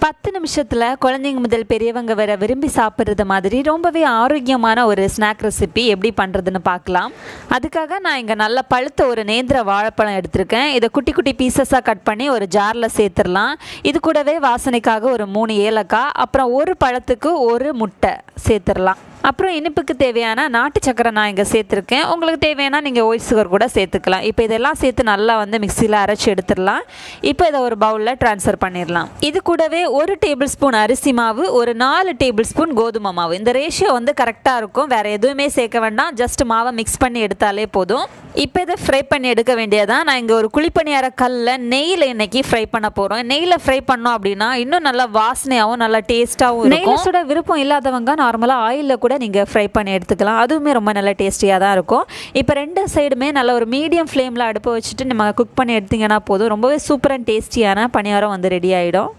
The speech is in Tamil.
10 நிமிஷத்தில் குழந்தைங்க முதல் பெரியவங்க வர விரும்பி சாப்பிட்றது மாதிரி ரொம்பவே ஆரோக்கியமான ஒரு ஸ்நாக் ரெசிபி எப்படி பண்ணுறதுன்னு பார்க்கலாம். அதுக்காக நான் இங்கே நல்ல பழுத்த ஒரு நேந்திர வாழைப்பழம் எடுத்திருக்கேன். இதை குட்டி குட்டி பீசஸாக கட் பண்ணி ஒரு ஜாரில் சேர்த்துடலாம். இது கூடவே வாசனைக்காக ஒரு 3 ஏலக்காய், அப்புறம் ஒரு பழத்துக்கு ஒரு முட்டை சேர்த்துடலாம். அப்புறம் இனிப்புக்கு தேவையான நாட்டு சக்கரை நான் இங்கே சேர்த்துருக்கேன். உங்களுக்கு தேவையான நீங்கள் ஒயிட் சுகர் கூட சேர்த்துக்கலாம். இப்போ இதெல்லாம் சேர்த்து நல்லா மிக்சியில் அரைச்சி எடுத்துடலாம். இப்போ இதை ஒரு பவுலில் ட்ரான்ஸ்ஃபர் பண்ணிடலாம். இது கூடவே 1 டேபிள் ஸ்பூன் அரிசி மாவு, ஒரு 4 டேபிள் ஸ்பூன் கோதுமை மாவு. இந்த ரேஷியோ கரெக்டாக இருக்கும். வேறு எதுவுமே சேர்க்க வேண்டாம். ஜஸ்ட் மாவை மிக்ஸ் பண்ணி எடுத்தாலே போதும். இப்போ இதை ஃப்ரை பண்ணி எடுக்க வேண்டியதான். நான் இங்கே ஒரு குழிப்பணியார கல்லில் நெய்யில் இன்னைக்கு ஃப்ரை பண்ண போகிறோம். நெய்யில் ஃப்ரை பண்ணோம் அப்படின்னா இன்னும் நல்லா வாசனையாகவும் நல்லா டேஸ்ட்டாகவும் இருக்கும். நெய்யோட விருப்பம் இல்லாதவங்க நார்மலாக ஆயிலில் கூட நீங்கள் ஃப்ரை பண்ணி எடுத்துக்கலாம். அதுவுமே ரொம்ப நல்ல டேஸ்டியாக தான் இருக்கும். இப்போ 2 சைடுமே நல்ல ஒரு மீடியம் ஃப்ளேமில் அடுப்பை வச்சுட்டு நம்ம குக் பண்ணி எடுத்திங்கன்னா போதும். ரொம்பவே சூப்பர் அண்ட் டேஸ்டியான பணியாரம் ரெடி ஆகிடும்.